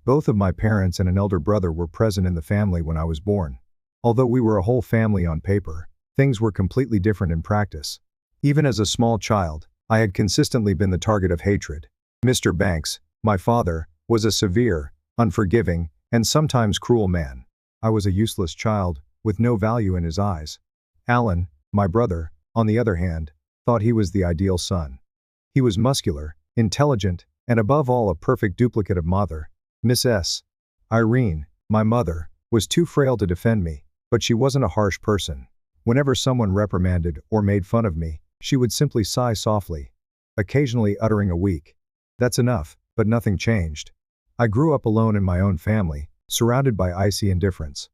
Both of my parents and an elder brother were present in the family when I was born. Although we were a whole family on paper, things were completely different in practice. Even as a small child, I had consistently been the target of hatred. Mr. Banks, my father, was a severe, unforgiving, and sometimes cruel man. I was a useless child, with no value in his eyes. Alan, my brother, on the other hand, thought he was the ideal son. He was muscular, intelligent, and above all a perfect duplicate of mother, Miss S. Irene, my mother, was too frail to defend me, but she wasn't a harsh person. Whenever someone reprimanded or made fun of me, she would simply sigh softly, occasionally uttering a weak, "That's enough," but nothing changed. I grew up alone in my own family, surrounded by icy indifference.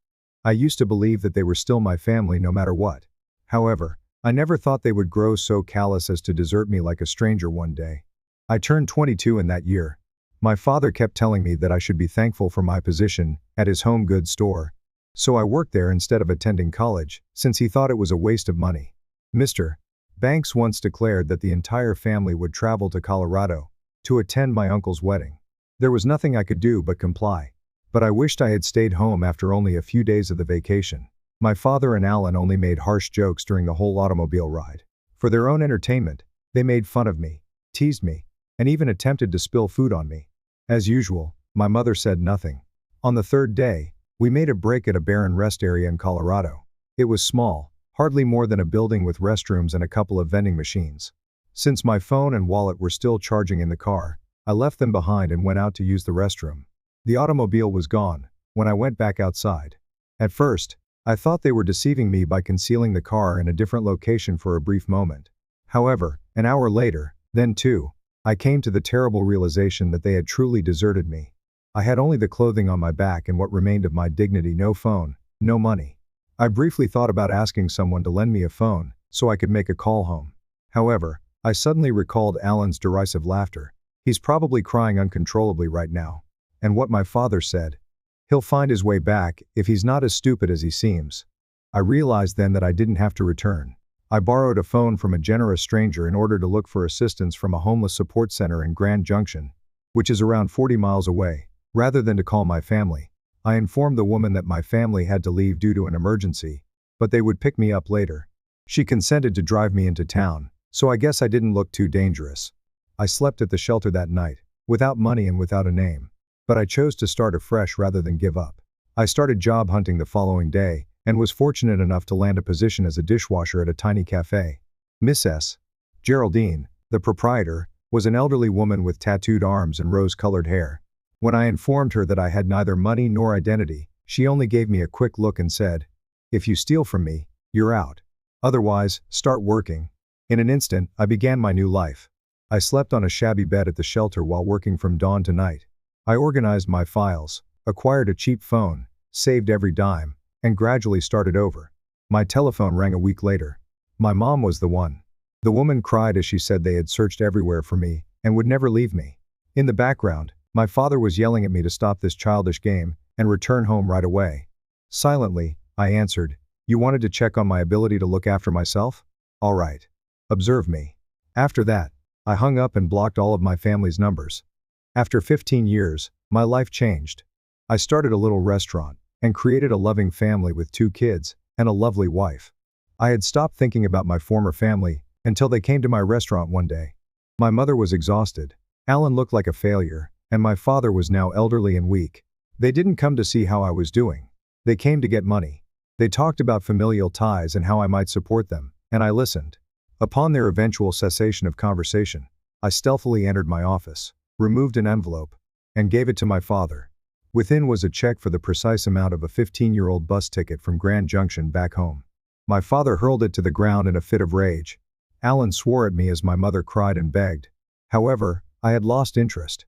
I used to believe that they were still my family no matter what. However, I never thought they would grow so callous as to desert me like a stranger one day. I turned 22 in that year. My father kept telling me that I should be thankful for my position at his home goods store. So I worked there instead of attending college, since he thought it was a waste of money. Mr. Banks once declared that the entire family would travel to Colorado to attend my uncle's wedding. There was nothing I could do but comply. But I wished I had stayed home after only a few days of the vacation. My father and Alan only made harsh jokes during the whole automobile ride. For their own entertainment, they made fun of me, teased me, and even attempted to spill food on me. As usual, my mother said nothing. On the third day, we made a break at a barren rest area in Colorado. It was small, hardly more than a building with restrooms and a couple of vending machines. Since my phone and wallet were still charging in the car, I left them behind and went out to use the restroom. The automobile was gone when I went back outside. At first, I thought they were deceiving me by concealing the car in a different location for a brief moment. However, an hour later, then too, I came to the terrible realization that they had truly deserted me. I had only the clothing on my back and what remained of my dignity: no phone, no money. I briefly thought about asking someone to lend me a phone so I could make a call home. However, I suddenly recalled Alan's derisive laughter. He's probably crying uncontrollably right now. And what my father said: he'll find his way back if he's not as stupid as he seems. I realized then that I didn't have to return. I borrowed a phone from a generous stranger in order to look for assistance from a homeless support center in Grand Junction, which is around 40 miles away. Rather than to call my family, I informed the woman that my family had to leave due to an emergency, but they would pick me up later. She consented to drive me into town, so I guess I didn't look too dangerous. I slept at the shelter that night, without money and without a name. But I chose to start afresh rather than give up. I started job hunting the following day, and was fortunate enough to land a position as a dishwasher at a tiny cafe. Miss S. Geraldine, the proprietor, was an elderly woman with tattooed arms and rose-colored hair. When I informed her that I had neither money nor identity, she only gave me a quick look and said, "If you steal from me, you're out. Otherwise, start working." In an instant, I began my new life. I slept on a shabby bed at the shelter while working from dawn to night. I organized my files, acquired a cheap phone, saved every dime, and gradually started over. My telephone rang a week later. My mom was the one. The woman cried as she said they had searched everywhere for me and would never leave me. In the background, my father was yelling at me to stop this childish game and return home right away. Silently, I answered, "You wanted to check on my ability to look after myself? All right. Observe me." After that, I hung up and blocked all of my family's numbers. After 15 years, my life changed. I started a little restaurant and created a loving family with 2 kids and a lovely wife. I had stopped thinking about my former family until they came to my restaurant one day. My mother was exhausted. Alan looked like a failure, and my father was now elderly and weak. They didn't come to see how I was doing. They came to get money. They talked about familial ties and how I might support them, and I listened. Upon their eventual cessation of conversation, I stealthily entered my office, removed an envelope, and gave it to my father. Within was a check for the precise amount of a 15-year-old bus ticket from Grand Junction back home. My father hurled it to the ground in a fit of rage. Alan swore at me as my mother cried and begged. However, I had lost interest.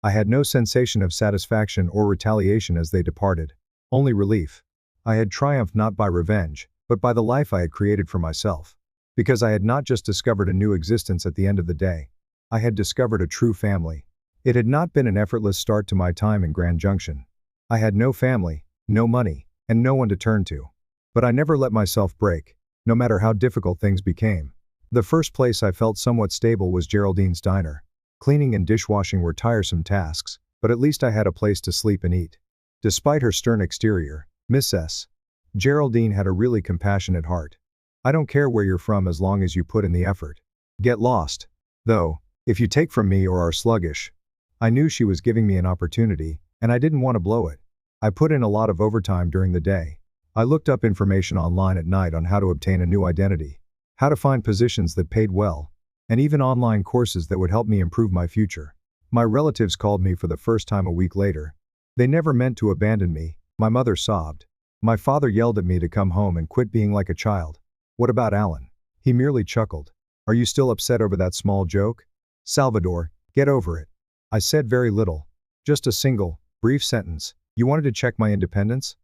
I had no sensation of satisfaction or retaliation as they departed, only relief. I had triumphed not by revenge, but by the life I had created for myself. Because I had not just discovered a new existence at the end of the day. I had discovered a true family. It had not been an effortless start to my time in Grand Junction. I had no family, no money, and no one to turn to. But I never let myself break, no matter how difficult things became. The first place I felt somewhat stable was Geraldine's Diner. Cleaning and dishwashing were tiresome tasks, but at least I had a place to sleep and eat. Despite her stern exterior, Miss S. Geraldine had a really compassionate heart. I don't care where you're from as long as you put in the effort. Get lost. Though, if you take from me or are sluggish. I knew she was giving me an opportunity, and I didn't want to blow it. I put in a lot of overtime during the day. I looked up information online at night on how to obtain a new identity, how to find positions that paid well, and even online courses that would help me improve my future. My relatives called me for the first time a week later. They never meant to abandon me, my mother sobbed. My father yelled at me to come home and quit being like a child. What about Alan? He merely chuckled. Are you still upset over that small joke? Salvador, get over it. I said very little. Just a single, brief sentence. You wanted to check my independence?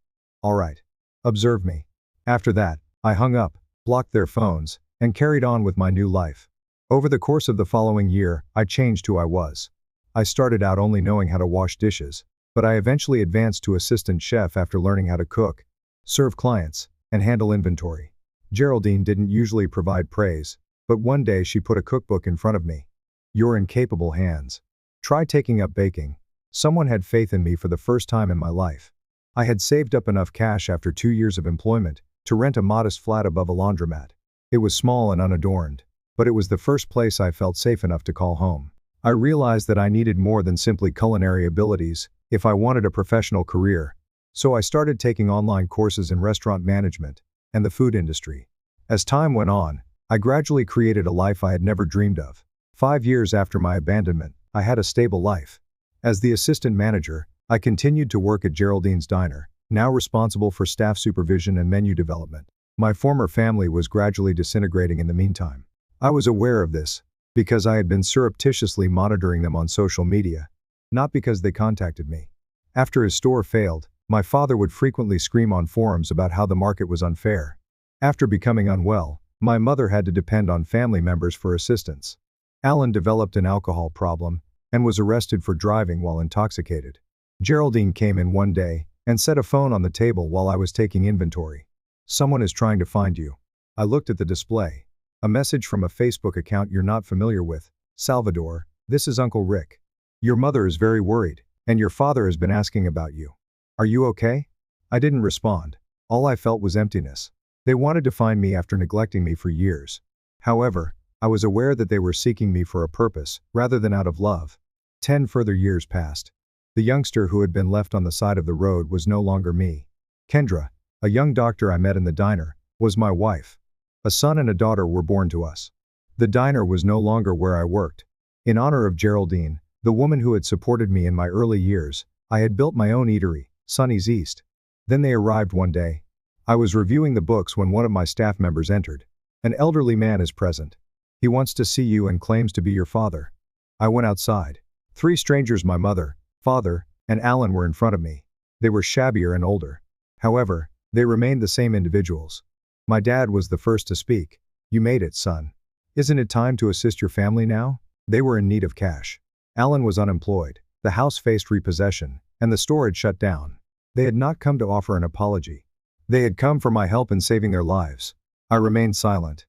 All right. Observe me. After that, I hung up, blocked their phones, and carried on with my new life. Over the course of the following year, I changed who I was. I started out only knowing how to wash dishes, but I eventually advanced to assistant chef after learning how to cook, serve clients, and handle inventory. Geraldine didn't usually provide praise, but one day she put a cookbook in front of me. You're in capable hands. Try taking up baking. Someone had faith in me for the first time in my life. I had saved up enough cash after 2 years of employment to rent a modest flat above a laundromat. It was small and unadorned, but it was the first place I felt safe enough to call home. I realized that I needed more than simply culinary abilities if I wanted a professional career, so I started taking online courses in restaurant management and the food industry. As time went on, I gradually created a life I had never dreamed of. 5 years after my abandonment, I had a stable life. As the assistant manager, I continued to work at Geraldine's Diner, now responsible for staff supervision and menu development. My former family was gradually disintegrating in the meantime. I was aware of this, because I had been surreptitiously monitoring them on social media, not because they contacted me. After his store failed, my father would frequently scream on forums about how the market was unfair. After becoming unwell, my mother had to depend on family members for assistance. Alan developed an alcohol problem and was arrested for driving while intoxicated. Geraldine came in one day and set a phone on the table while I was taking inventory. Someone is trying to find you. I looked at the display. A message from a Facebook account you're not familiar with. Salvador, this is Uncle Rick. Your mother is very worried, and your father has been asking about you. Are you okay? I didn't respond. All I felt was emptiness. They wanted to find me after neglecting me for years. However, I was aware that they were seeking me for a purpose, rather than out of love. 10 further years passed. The youngster who had been left on the side of the road was no longer me. Kendra, a young doctor I met in the diner, was my wife. A son and a daughter were born to us. The diner was no longer where I worked. In honor of Geraldine, the woman who had supported me in my early years, I had built my own eatery, Sonny's East. Then they arrived one day. I was reviewing the books when one of my staff members entered. An elderly man is present. He wants to see you and claims to be your father. I went outside. 3 strangers, my mother, father, and Alan, were in front of me. They were shabbier and older. However, they remained the same individuals. My dad was the first to speak. You made it, son. Isn't it time to assist your family now? They were in need of cash. Alan was unemployed. The house faced repossession, and the store had shut down. They had not come to offer an apology. They had come for my help in saving their lives. I remained silent.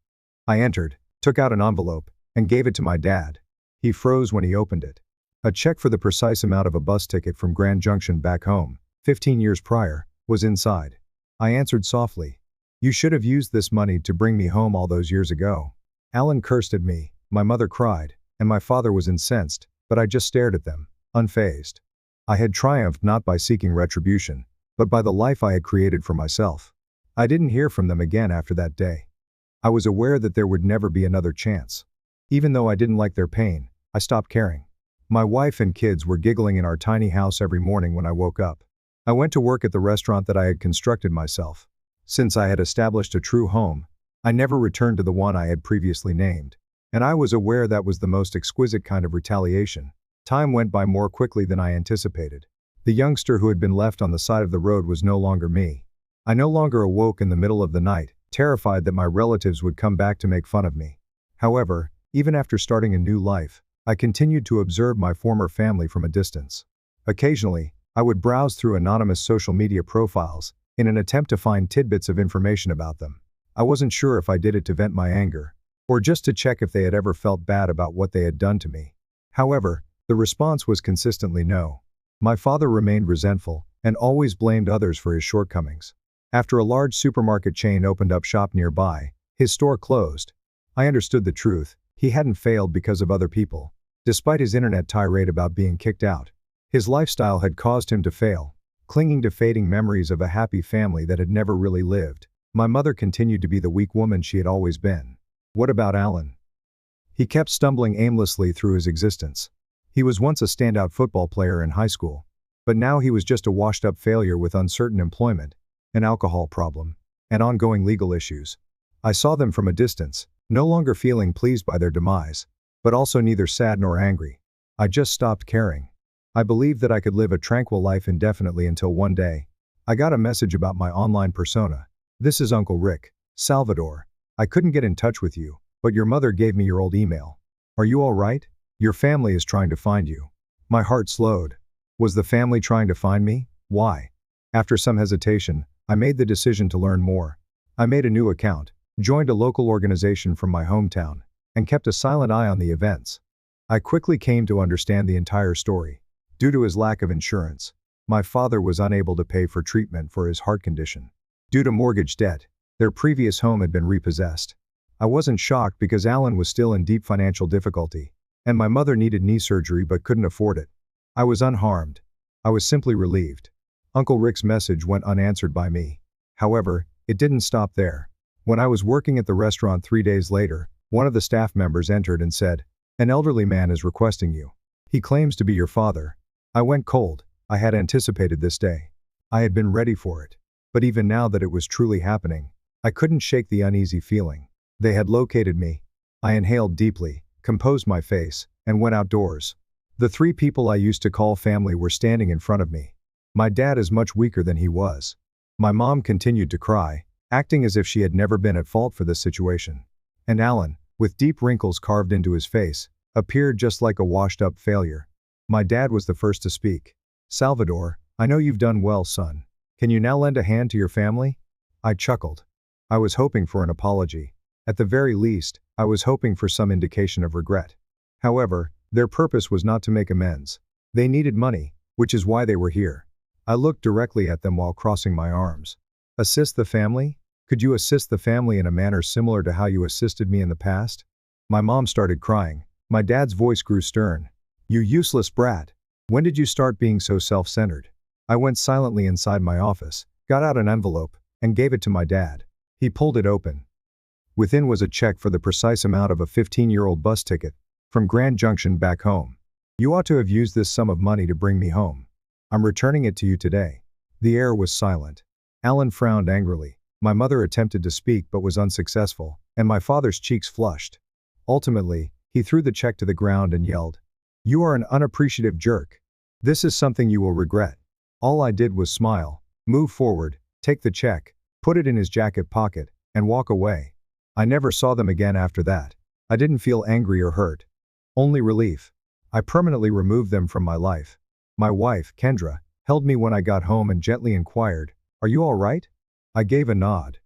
I entered, took out an envelope, and gave it to my dad. He froze when he opened it. A check for the precise amount of a bus ticket from Grand Junction back home, 15 years prior, was inside. I answered softly. You should have used this money to bring me home all those years ago. Alan cursed at me, my mother cried, and my father was incensed, but I just stared at them, unfazed. I had triumphed not by seeking retribution, but by the life I had created for myself. I didn't hear from them again after that day. I was aware that there would never be another chance. Even though I didn't like their pain, I stopped caring. My wife and kids were giggling in our tiny house every morning when I woke up. I went to work at the restaurant that I had constructed myself. Since I had established a true home, I never returned to the one I had previously named, and I was aware that was the most exquisite kind of retaliation. Time went by more quickly than I anticipated. The youngster who had been left on the side of the road was no longer me. I no longer awoke in the middle of the night, terrified that my relatives would come back to make fun of me. However, even after starting a new life, I continued to observe my former family from a distance. Occasionally, I would browse through anonymous social media profiles in an attempt to find tidbits of information about them. I wasn't sure if I did it to vent my anger, or just to check if they had ever felt bad about what they had done to me. However, the response was consistently no. My father remained resentful and always blamed others for his shortcomings. After a large supermarket chain opened up shop nearby, his store closed. I understood the truth. He hadn't failed because of other people. Despite his internet tirade about being kicked out, his lifestyle had caused him to fail, clinging to fading memories of a happy family that had never really lived. My mother continued to be the weak woman she had always been. What about Alan? He kept stumbling aimlessly through his existence. He was once a standout football player in high school, but now he was just a washed-up failure with uncertain employment, an alcohol problem, and ongoing legal issues. I saw them from a distance, no longer feeling pleased by their demise, but also neither sad nor angry. I just stopped caring. I believed that I could live a tranquil life indefinitely until one day, I got a message about my online persona. This is Uncle Rick, Salvador. I couldn't get in touch with you, but your mother gave me your old email. Are you all right? Your family is trying to find you. My heart slowed. Was the family trying to find me? Why? After some hesitation, I made the decision to learn more. I made a new account, joined a local organization from my hometown, and kept a silent eye on the events. I quickly came to understand the entire story. Due to his lack of insurance, my father was unable to pay for treatment for his heart condition. Due to mortgage debt, their previous home had been repossessed. I wasn't shocked because Alan was still in deep financial difficulty, and my mother needed knee surgery but couldn't afford it. I was unharmed. I was simply relieved. Uncle Rick's message went unanswered by me. However, it didn't stop there. When I was working at the restaurant 3 days later, one of the staff members entered and said, "An elderly man is requesting you. He claims to be your father." I went cold. I had anticipated this day. I had been ready for it. But even now that it was truly happening, I couldn't shake the uneasy feeling. They had located me. I inhaled deeply, composed my face, and went outdoors. The 3 people I used to call family were standing in front of me. My dad is much weaker than he was. My mom continued to cry, acting as if she had never been at fault for this situation. And Alan, with deep wrinkles carved into his face, appeared just like a washed-up failure. My dad was the first to speak. "Salvador, I know you've done well, son. Can you now lend a hand to your family?" I chuckled. I was hoping for an apology. At the very least, I was hoping for some indication of regret. However, their purpose was not to make amends. They needed money, which is why they were here. I looked directly at them while crossing my arms. "Assist the family? Could you assist the family in a manner similar to how you assisted me in the past?" My mom started crying. My dad's voice grew stern. "You useless brat. When did you start being so self-centered?" I went silently inside my office, got out an envelope, and gave it to my dad. He pulled it open. Within was a check for the precise amount of a 15-year-old bus ticket from Grand Junction back home. "You ought to have used this sum of money to bring me home. I'm returning it to you today." The air was silent. Alan frowned angrily. My mother attempted to speak but was unsuccessful, and my father's cheeks flushed. Ultimately, he threw the check to the ground and yelled, "You are an unappreciative jerk. This is something you will regret." All I did was smile, move forward, take the check, put it in his jacket pocket, and walk away. I never saw them again after that. I didn't feel angry or hurt. Only relief. I permanently removed them from my life. My wife, Kendra, held me when I got home and gently inquired, "Are you all right?" I gave a nod.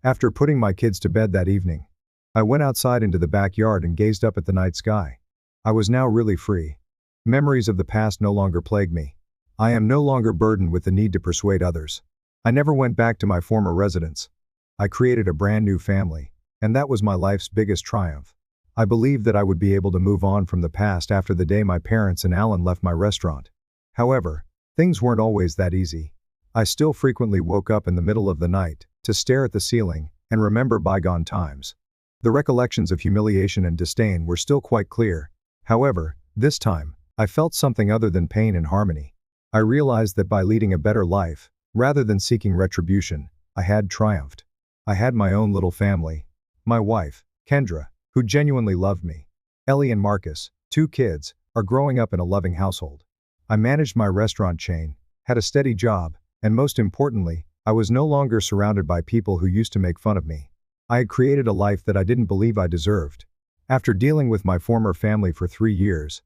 After putting my kids to bed that evening, I went outside into the backyard and gazed up at the night sky. I was now really free. Memories of the past no longer plagued me. I am no longer burdened with the need to persuade others. I never went back to my former residence. I created a brand new family, and that was my life's biggest triumph. I believed that I would be able to move on from the past after the day my parents and Alan left my restaurant. However, things weren't always that easy. I still frequently woke up in the middle of the night to stare at the ceiling and remember bygone times. The recollections of humiliation and disdain were still quite clear. However, this time, I felt something other than pain and harmony. I realized that by leading a better life, rather than seeking retribution, I had triumphed. I had my own little family. My wife, Kendra, who genuinely loved me. Ellie and Marcus, 2 kids, are growing up in a loving household. I managed my restaurant chain, had a steady job, and most importantly, I was no longer surrounded by people who used to make fun of me. I had created a life that I didn't believe I deserved. After dealing with my former family for 3 years,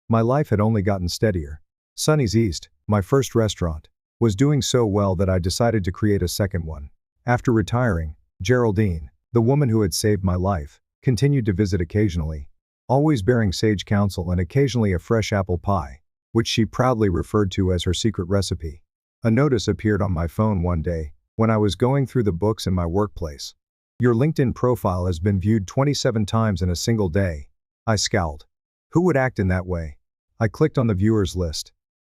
my life had only gotten steadier. Sonny's East, my first restaurant, was doing so well that I decided to create a second one. After retiring, Geraldine, the woman who had saved my life, continued to visit occasionally, always bearing sage counsel and occasionally a fresh apple pie. which she proudly referred to as her secret recipe. A notice appeared on my phone one day when I was going through the books in my workplace. Your LinkedIn profile has been viewed 27 times in a single day. I scowled. Who would act in that way? I clicked on the viewers list.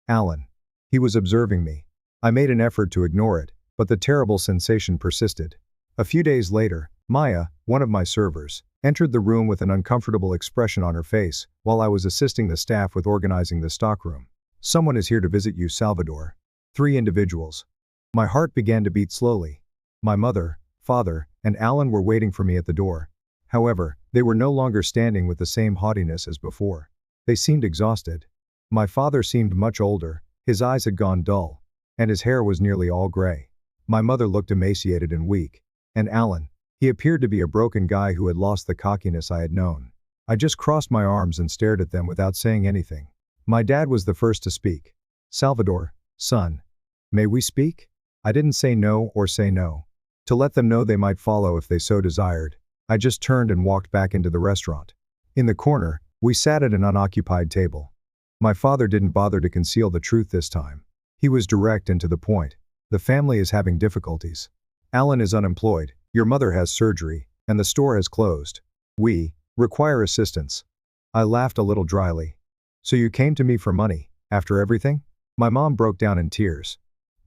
Alan. He was observing me. I made an effort to ignore it, but the terrible sensation persisted. A few days later, Maya, one of my servers, entered the room with an uncomfortable expression on her face while I was assisting the staff with organizing the stockroom. Someone is here to visit you, Salvador. 3 individuals. My heart began to beat slowly. My mother, father, and Alan were waiting for me at the door. However, they were no longer standing with the same haughtiness as before. They seemed exhausted. My father seemed much older, his eyes had gone dull, and his hair was nearly all gray. My mother looked emaciated and weak. And Alan, he appeared to be a broken guy who had lost the cockiness I had known. I just crossed my arms and stared at them without saying anything. My dad was the first to speak. Salvador, son. May we speak? I didn't say no or say no. To let them know they might follow if they so desired, I just turned and walked back into the restaurant. In the corner, we sat at an unoccupied table. My father didn't bother to conceal the truth this time. He was direct and to the point. The family is having difficulties. Alan is unemployed, your mother has surgery, and the store has closed. We require assistance. I laughed a little dryly. So you came to me for money, after everything? My mom broke down in tears.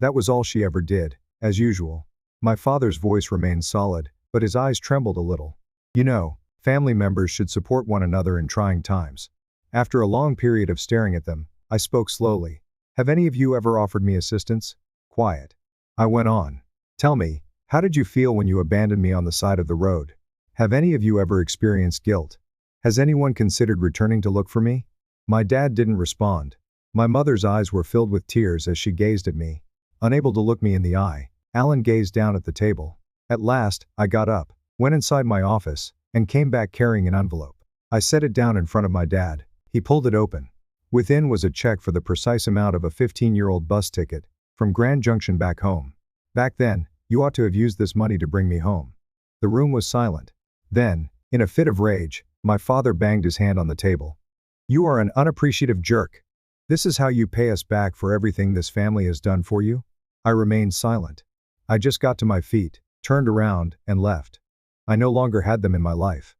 That was all she ever did, as usual. My father's voice remained solid, but his eyes trembled a little. You know, family members should support one another in trying times. After a long period of staring at them, I spoke slowly. Have any of you ever offered me assistance? Quiet. I went on. Tell me, how did you feel when you abandoned me on the side of the road? Have any of you ever experienced guilt? Has anyone considered returning to look for me? My dad didn't respond. My mother's eyes were filled with tears as she gazed at me. Unable to look me in the eye, Alan gazed down at the table. At last, I got up, went inside my office, and came back carrying an envelope. I set it down in front of my dad. He pulled it open. Within was a check for the precise amount of a 15-year-old bus ticket from Grand Junction back home. Back then, you ought to have used this money to bring me home. The room was silent. Then, in a fit of rage, my father banged his hand on the table. You are an unappreciative jerk. This is how you pay us back for everything this family has done for you? I remained silent. I just got to my feet, turned around, and left. I no longer had them in my life.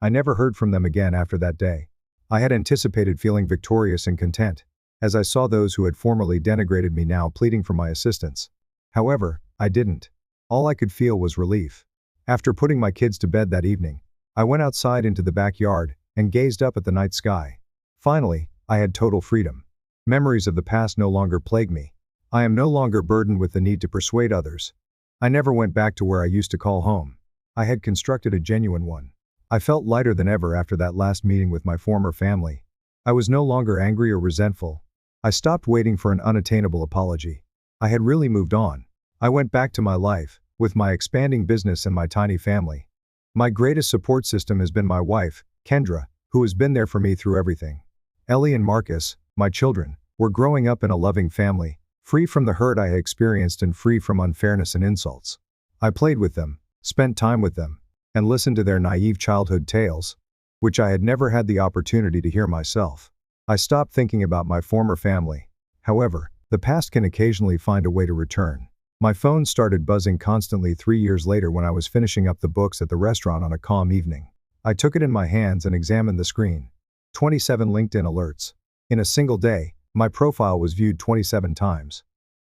I never heard from them again after that day. I had anticipated feeling victorious and content, as I saw those who had formerly denigrated me now pleading for my assistance. However, I didn't. All I could feel was relief. After putting my kids to bed that evening, I went outside into the backyard and gazed up at the night sky. Finally, I had total freedom. Memories of the past no longer plague me. I am no longer burdened with the need to persuade others. I never went back to where I used to call home. I had constructed a genuine one. I felt lighter than ever after that last meeting with my former family. I was no longer angry or resentful. I stopped waiting for an unattainable apology. I had really moved on. I went back to my life, with my expanding business and my tiny family. My greatest support system has been my wife, Kendra, who has been there for me through everything. Ellie and Marcus, my children, were growing up in a loving family, free from the hurt I had experienced and free from unfairness and insults. I played with them, spent time with them, and listened to their naive childhood tales, which I had never had the opportunity to hear myself. I stopped thinking about my former family. However, the past can occasionally find a way to return. My phone started buzzing constantly 3 years later when I was finishing up the books at the restaurant on a calm evening. I took it in my hands and examined the screen. 27 LinkedIn alerts. In a single day, my profile was viewed 27 times.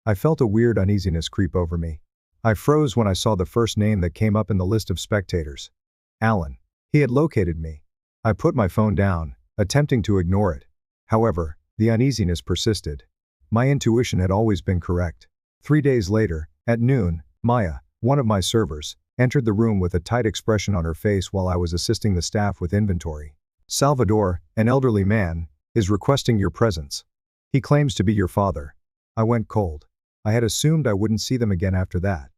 I felt a weird uneasiness creep over me. I froze when I saw the first name that came up in the list of spectators. Alan. He had located me. I put my phone down, attempting to ignore it. However, the uneasiness persisted. My intuition had always been correct. 3 days later, at noon, Maya, one of my servers, entered the room with a tight expression on her face while I was assisting the staff with inventory. Salvador, an elderly man, is requesting your presence. He claims to be your father. I went cold. I had assumed I wouldn't see them again after that.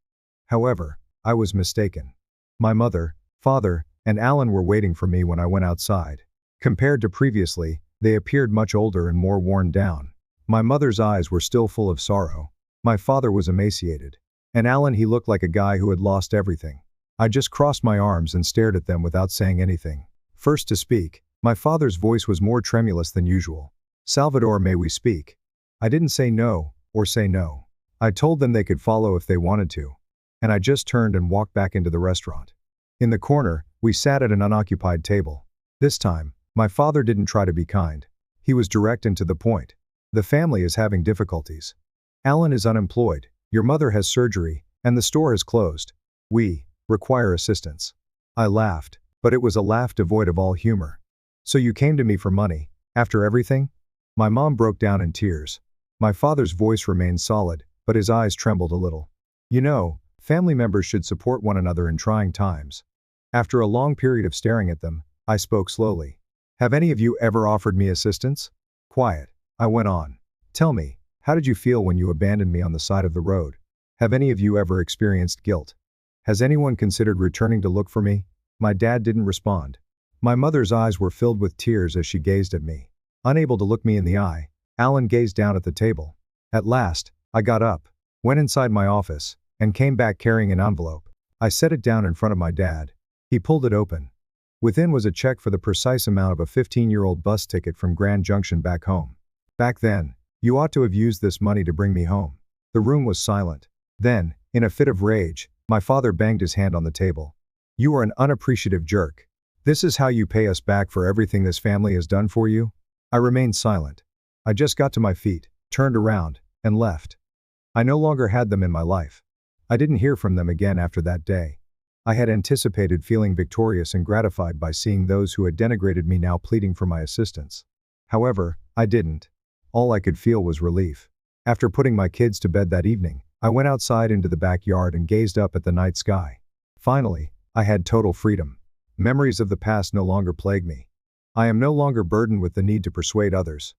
However, I was mistaken. My mother, father, and Alan were waiting for me when I went outside. Compared to previously, they appeared much older and more worn down. My mother's eyes were still full of sorrow. My father was emaciated. And Alan, he looked like a guy who had lost everything. I just crossed my arms and stared at them without saying anything. First to speak, my father's voice was more tremulous than usual. Salvador, may we speak? I didn't say no, or say no. I told them they could follow if they wanted to. And I just turned and walked back into the restaurant. In the corner, we sat at an unoccupied table. This time, my father didn't try to be kind. He was direct and to the point. The family is having difficulties. Alan is unemployed, your mother has surgery, and the store is closed. We require assistance. I laughed, but it was a laugh devoid of all humor. So you came to me for money, after everything? My mom broke down in tears. My father's voice remained solid, but his eyes trembled a little. You know, family members should support one another in trying times. After a long period of staring at them, I spoke slowly. Have any of you ever offered me assistance? Quiet. I went on. Tell me, how did you feel when you abandoned me on the side of the road? Have any of you ever experienced guilt? Has anyone considered returning to look for me? My dad didn't respond. My mother's eyes were filled with tears as she gazed at me. Unable to look me in the eye, Alan gazed down at the table. At last, I got up, went inside my office, and came back carrying an envelope. I set it down in front of my dad. He pulled it open. Within was a check for the precise amount of a 15-year-old bus ticket from Grand Junction back home. Back then, you ought to have used this money to bring me home. The room was silent. Then, in a fit of rage, my father banged his hand on the table. You are an unappreciative jerk. This is how you pay us back for everything this family has done for you? I remained silent. I just got to my feet, turned around, and left. I no longer had them in my life. I didn't hear from them again after that day. I had anticipated feeling victorious and gratified by seeing those who had denigrated me now pleading for my assistance. However, I didn't. All I could feel was relief. After putting my kids to bed that evening, I went outside into the backyard and gazed up at the night sky. Finally, I had total freedom. Memories of the past no longer plague me. I am no longer burdened with the need to persuade others.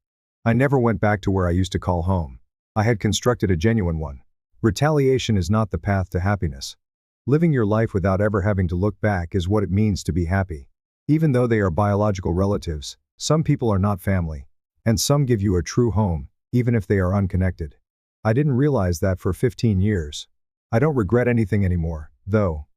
I never went back to where I used to call home. I had constructed a genuine one. Retaliation is not the path to happiness. Living your life without ever having to look back is what it means to be happy. Even though they are biological relatives, some people are not family. And some give you a true home, even if they are unconnected. I didn't realize that for 15 years. I don't regret anything anymore, though.